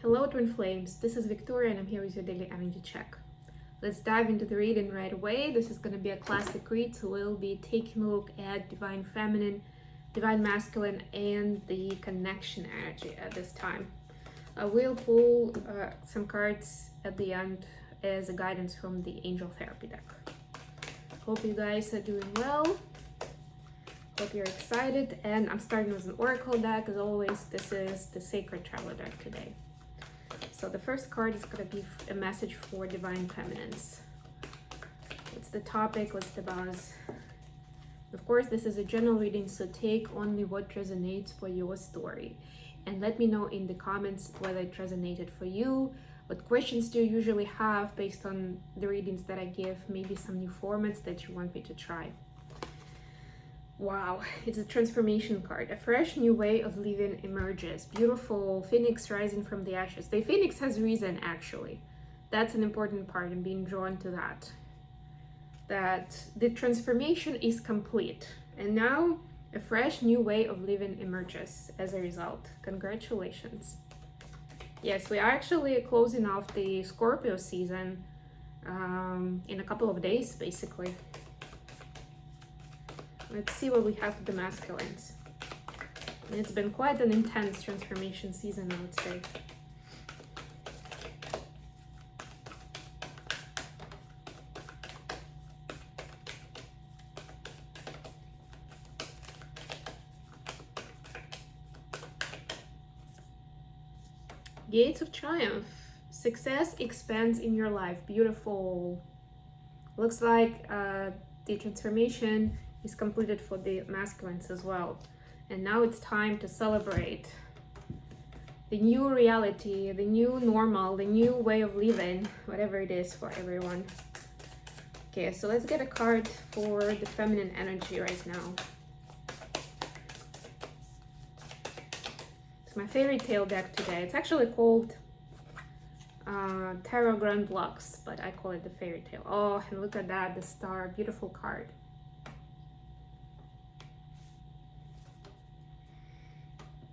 Hello Twin Flames, this is Victoria and I'm here with your daily energy check. Let's dive into the reading right away. This is going to be a classic read, so we'll be taking a look at Divine Feminine, Divine Masculine, and the connection energy at this time. We'll pull some cards at the end as a guidance from the Angel Therapy deck. Hope you guys are doing well. Hope you're excited, and I'm starting with an Oracle deck. As always, this is the Sacred Traveler deck today. So the first card is going to be a message for Divine Feminines. What's the topic? What's the buzz? Of course, this is a general reading, so take only what resonates for your story. And let me know in the comments whether it resonated for you. What questions do you usually have based on the readings that I give? Maybe some new formats that you want me to try. Wow, it's a transformation card. A fresh new way of living emerges. Beautiful phoenix rising from the ashes. The phoenix has risen, actually. That's an important part. I'm being drawn to that. That the transformation is complete. And now a fresh new way of living emerges as a result. Congratulations. Yes, we are actually closing off the Scorpio season in a couple of days, basically. Let's see what we have for the masculines. It's been quite an intense transformation season, I would say. Gates of Triumph. Success expands in your life. Beautiful. Looks like the transformation is completed for the masculines as well. And now it's time to celebrate the new reality, the new normal, the new way of living, whatever it is for everyone. Okay, so let's get a card for the feminine energy right now. It's my fairy tale deck today. It's actually called Tarot Grand Lux, but I call it the fairy tale. Oh, and look at that, the star, beautiful card.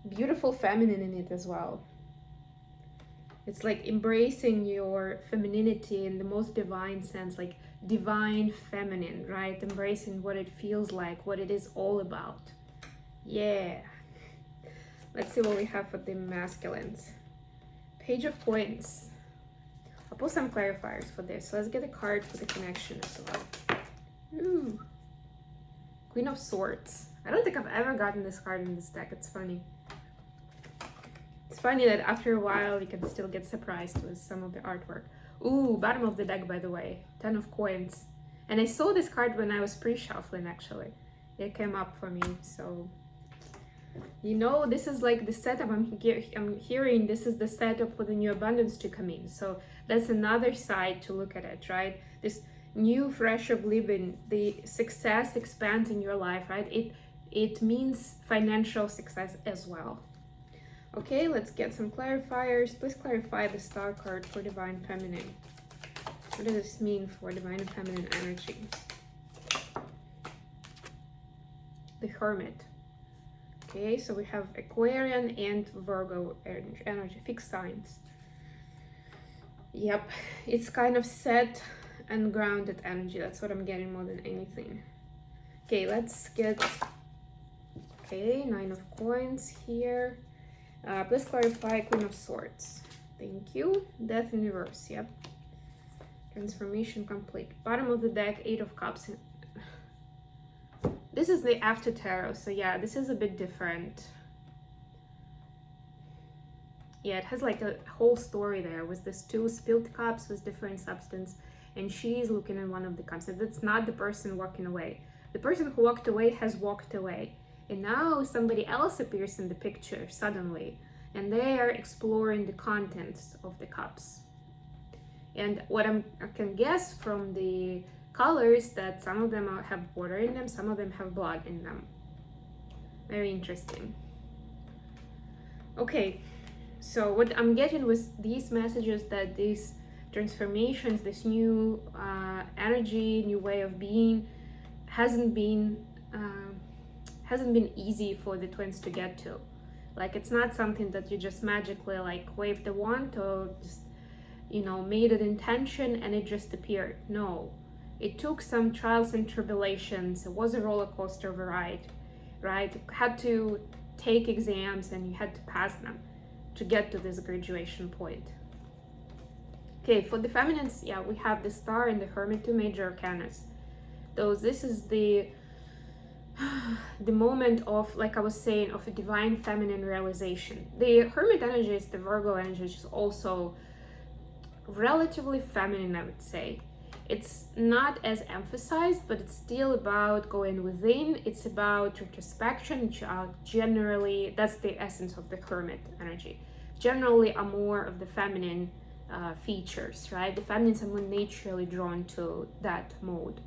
Beautiful feminine in it as well. It's like embracing your femininity in the most divine sense, like divine feminine, right? Embracing what it feels like, what it is all about. Yeah. Let's see what we have for the masculines. Page of Coins. I'll put some clarifiers for this. So let's get a card for the connection as well. Ooh. Queen of Swords. I don't think I've ever gotten this card in this deck. It's funny. It's funny that after a while you can still get surprised with some of the artwork. Ooh, bottom of the deck, by the way. 10 of Coins. And I saw this card when I was pre-shuffling, actually. It came up for me, so... You know, this is like the setup I'm hearing. This is the setup for the new abundance to come in. So that's another side to look at it, right? This new, fresh of living, the success expands in your life, right? It means financial success as well. Okay, let's get some clarifiers. Please clarify the star card for Divine Feminine. What does this mean for Divine Feminine energy? The Hermit. Okay, so we have Aquarian and Virgo energy, fixed signs. Yep, it's kind of set and grounded energy. That's what I'm getting more than anything. Okay, let's get, okay, 9 of Coins here. Please clarify Queen of Swords. Thank you. Death in reverse, yep. Transformation complete. Bottom of the deck, 8 of Cups. This is the after tarot, so yeah, this is a bit different. Yeah, it has like a whole story there with this 2 spilled cups with different substance, and she's looking at one of the cups. So that's not the person walking away. The person who walked away has walked away. And now somebody else appears in the picture suddenly, and they are exploring the contents of the cups. And what I can guess from the colors that some of them have water in them, some of them have blood in them. Very interesting. Okay, so what I'm getting with these messages, that these transformations, this new energy, new way of being, hasn't been easy for the twins to get to. Like, it's not something that you just magically like waved the wand or just, made an intention and it just appeared. No, it took some trials and tribulations. It was a roller coaster ride, right? You had to take exams and you had to pass them to get to this graduation point. Okay, for the feminines, yeah, we have the Star and the Hermit, two major arcanas. This is the moment of, like I was saying, of a divine feminine realization. The Hermit energy is the Virgo energy, which is also relatively feminine, I would say. It's not as emphasized, but it's still about going within. It's about retrospection. Generally, that's the essence of the Hermit energy. Generally, are more of the feminine features, right? The feminines are more naturally drawn to that mode.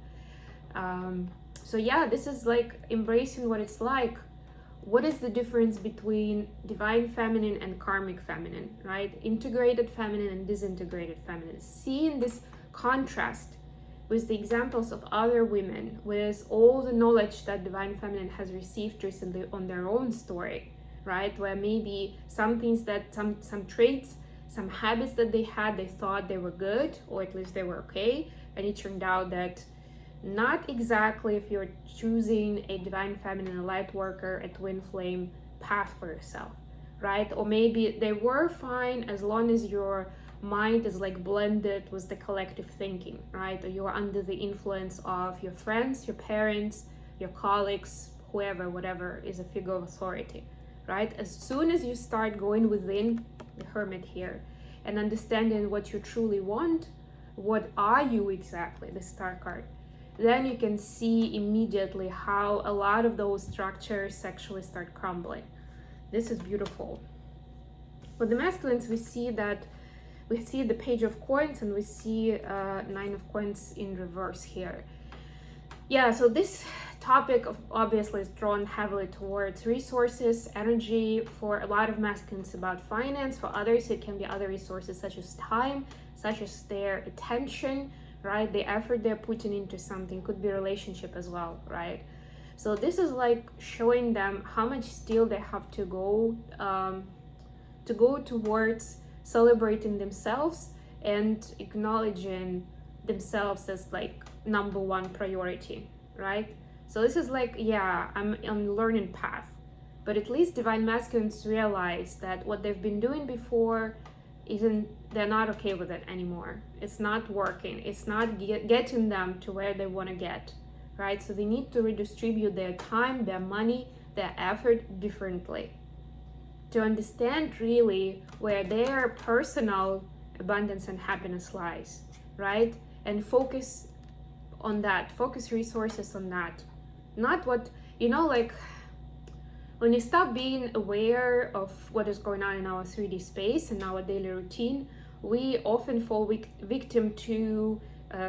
So yeah, this is like embracing what it's like. What is the difference between divine feminine and karmic feminine, right? Integrated feminine and disintegrated feminine. Seeing this contrast with the examples of other women, with all the knowledge that divine feminine has received recently on their own story, right? Where maybe some things that, some traits, some habits that they had, they thought they were good, or at least they were okay. And it turned out that not exactly if you're choosing a divine feminine, a light worker, a twin flame path for yourself, right? Or maybe they were fine as long as your mind is like blended with the collective thinking, right? Or you're under the influence of your friends, your parents, your colleagues, whoever, whatever is a figure of authority, right? As soon as you start going within, the Hermit here, and understanding what you truly want, what are you exactly, the Star card, then you can see immediately how a lot of those structures actually start crumbling. This is beautiful. For the masculines, we see the Page of Coins, and we see Nine of Coins in reverse here. Yeah, so this topic obviously is drawn heavily towards resources, energy. For a lot of masculines, about finance. For others, it can be other resources such as time, such as their attention, right? The effort they're putting into something. Could be relationship as well, right? So this is like showing them how much still they have to go towards celebrating themselves and acknowledging themselves as like number one priority, right? So this is like, yeah, I'm on learning path, but at least divine masculines realize that what they've been doing before they're not okay with it anymore. It's not working. It's not getting them to where they want to get, right? So they need to redistribute their time, their money, their effort differently to understand really where their personal abundance and happiness lies, right? And focus on that, focus resources on that. Not what, like when you stop being aware of what is going on in our 3D space and our daily routine, we often fall victim to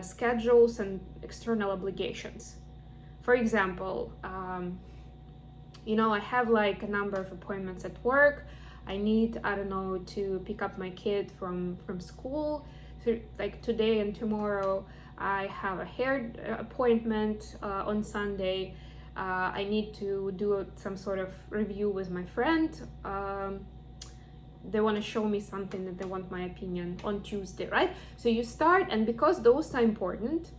schedules and external obligations. For example, I have like a number of appointments at work. I need, to pick up my kid from school. Like today and tomorrow, I have a hair appointment on Sunday. I need to do some sort of review with my friend. They want to show me something that they want my opinion on Tuesday, right? So you start, and because those are important,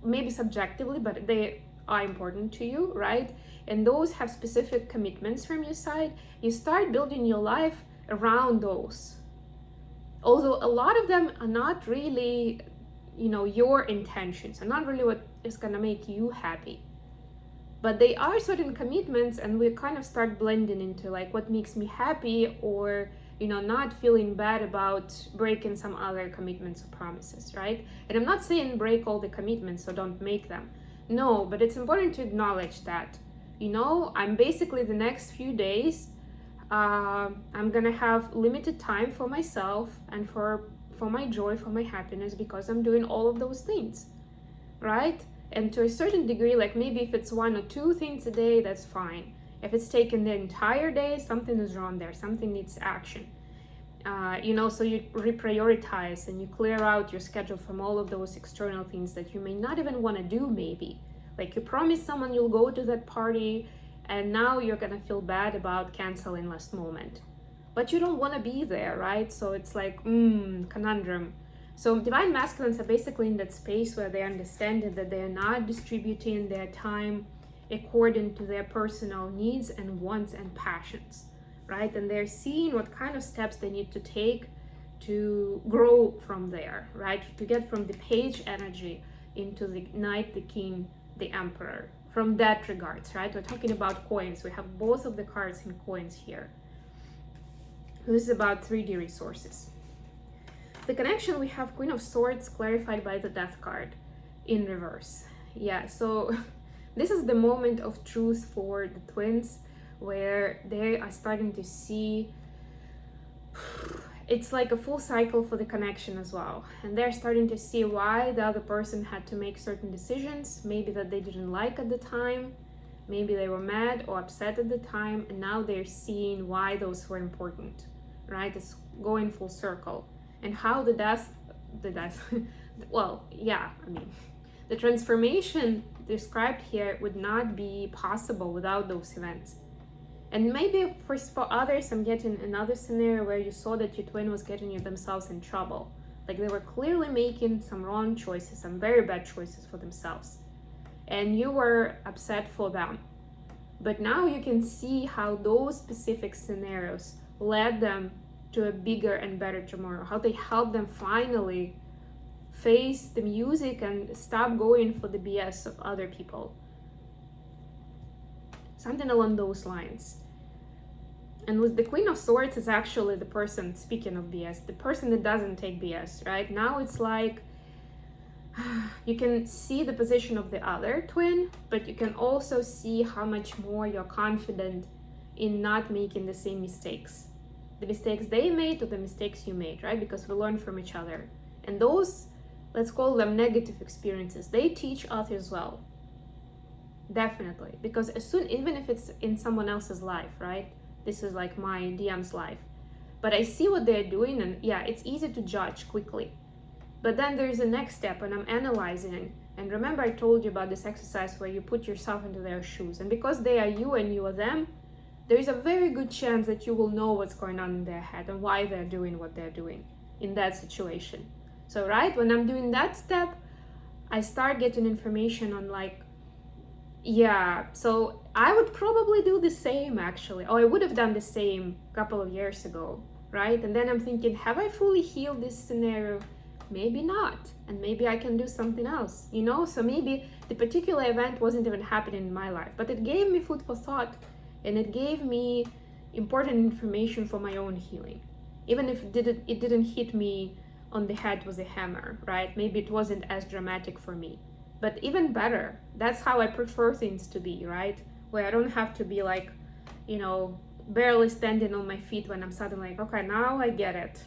maybe subjectively, but they are important to you, right? And those have specific commitments from your side. You start building your life around those. Although a lot of them are not really, your intentions, are not really what is going to make you happy. But they are certain commitments, and we kind of start blending into like what makes me happy, or not feeling bad about breaking some other commitments or promises, right? And I'm not saying break all the commitments, so don't make them. No, but it's important to acknowledge that, I'm basically the next few days, I'm gonna have limited time for myself and for my joy, for my happiness, because I'm doing all of those things, right? And to a certain degree, like maybe if it's 1 or 2 things a day, that's fine. If it's taken the entire day, something is wrong there, something needs action. So you reprioritize and you clear out your schedule from all of those external things that you may not even want to do, maybe. Like you promise someone you'll go to that party, and now you're gonna feel bad about canceling last moment. But you don't want to be there, right? So it's like, conundrum. So divine masculines are basically in that space where they understand that they are not distributing their time according to their personal needs and wants and passions, right? And they're seeing what kind of steps they need to take to grow from there, right? To get from the page energy into the knight, the king, the emperor. From that regards, right? We're talking about coins. We have both of the cards in coins here. This is about 3D resources. The connection, we have Queen of Swords clarified by the Death card in reverse. Yeah, so this is the moment of truth for the twins, where they are starting to see, it's like a full cycle for the connection as well. And they're starting to see why the other person had to make certain decisions, maybe that they didn't like at the time, maybe they were mad or upset at the time, and now they're seeing why those were important, right? It's going full circle. And how the death, well, yeah, I mean, the transformation described here would not be possible without those events. And maybe for others, I'm getting another scenario where you saw that your twin was getting themselves in trouble. Like they were clearly making some wrong choices, some very bad choices for themselves. And you were upset for them. But now you can see how those specific scenarios led them to a bigger and better tomorrow, how they help them finally face the music and stop going for the BS of other people. Something along those lines. And with the Queen of Swords is actually the person, speaking of BS, the person that doesn't take BS, right? Now it's like, you can see the position of the other twin, but you can also see how much more you're confident in not making the same mistakes. The mistakes they made or the mistakes you made, right? Because we learn from each other. And those, let's call them negative experiences, they teach others well. Definitely. Because as soon, even if it's in someone else's life, right? This is like my DM's life. But I see what they're doing, and yeah, it's easy to judge quickly. But then there's a next step, and I'm analyzing. And remember I told you about this exercise where you put yourself into their shoes. And because they are you and you are them, there is a very good chance that you will know what's going on in their head and why they're doing what they're doing in that situation. So, right, when I'm doing that step, I start getting information on like, yeah, so I would probably do the same actually, or I would have done the same a couple of years ago, right? And then I'm thinking, have I fully healed this scenario? Maybe not, and maybe I can do something else, you know? So maybe the particular event wasn't even happening in my life, but it gave me food for thought, and it gave me important information for my own healing. Even if it didn't hit me on the head with a hammer, right? Maybe it wasn't as dramatic for me. But even better, that's how I prefer things to be, right? Where I don't have to be like, you know, barely standing on my feet when I'm suddenly like, okay, now I get it.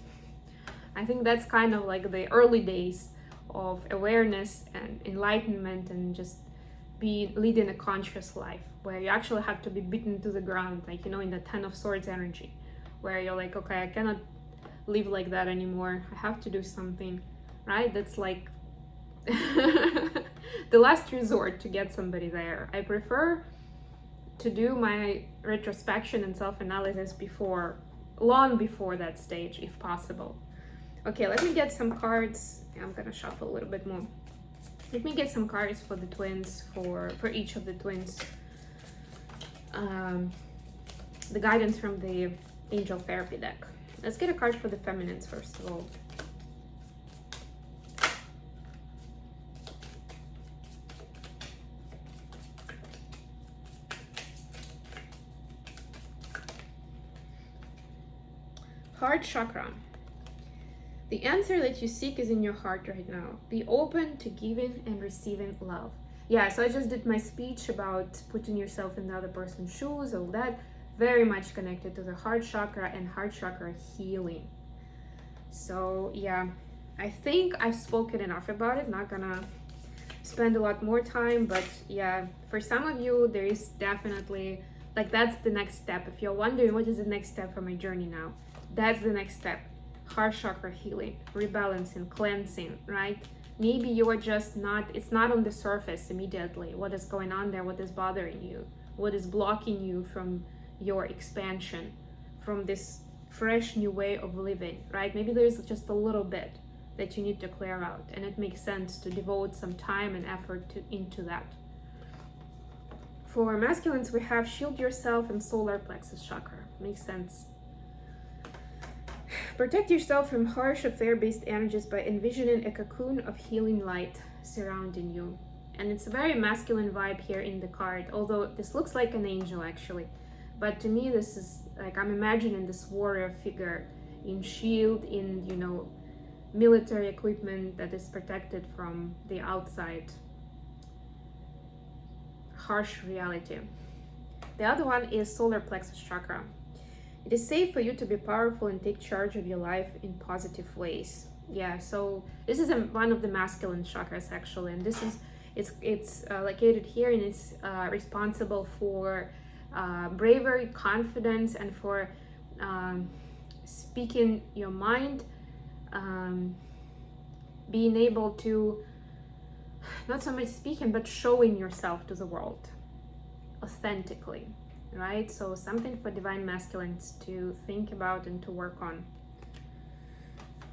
I think that's kind of like the early days of awareness and enlightenment and just leading a conscious life, where you actually have to be beaten to the ground, like, you know, in the Ten of Swords energy, where you're like, okay, I cannot live like that anymore. I have to do something, right? That's like the last resort to get somebody there. I prefer to do my retrospection and self-analysis long before that stage, if possible. Okay, let me get some cards. I'm gonna shuffle a little bit more. Let me get some cards for the twins, for each of the twins. The guidance from the Angel Therapy deck. Let's get a card for the feminines first of all. Heart chakra. The answer that you seek is in your heart right now. Be open to giving and receiving love. Yeah, so I just did my speech about putting yourself in the other person's shoes, all that. Very much connected to the heart chakra and heart chakra healing. So yeah, I think I've spoken enough about it. Not gonna spend a lot more time, but yeah, for some of you, there is definitely, like, that's the next step. If you're wondering what is the next step for my journey now, that's the next step. Heart chakra healing, rebalancing, cleansing, right? Maybe you are just not, it's not on the surface immediately what is going on there, what is bothering you, what is blocking you from your expansion, from this fresh new way of living, right? Maybe there's just a little bit that you need to clear out, and it makes sense to devote some time and effort into that. For masculines, we have shield yourself and solar plexus chakra. Makes sense. Protect yourself from harsh affair-based energies by envisioning a cocoon of healing light surrounding you. And it's a very masculine vibe here in the card, although this looks like an angel actually. But to me, this is like, I'm imagining this warrior figure in shield, in, you know, military equipment that is protected from the outside harsh reality. The other one is solar plexus chakra. It is safe for you to be powerful and take charge of your life in positive ways. Yeah, so this is one of the masculine chakras actually, and this is it's located here, and it's responsible for bravery, confidence, and for speaking your mind, being able to not so much speaking but showing yourself to the world authentically, right? So something for divine masculines to think about and to work on.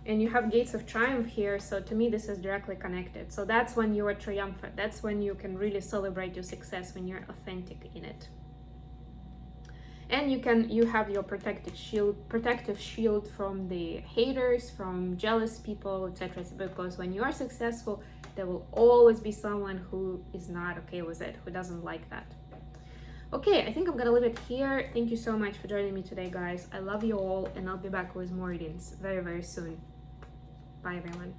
And you have gates of triumph here, so to me this is directly connected. So that's when you are triumphant, that's when you can really celebrate your success, when you're authentic in it. And you have your protective shield from the haters, from jealous people, etc. Because when you are successful, there will always be someone who is not okay with it, who doesn't like that. Okay, I think I'm gonna leave it here. Thank you so much for joining me today, guys. I love you all, and I'll be back with more readings very, very soon. Bye, everyone.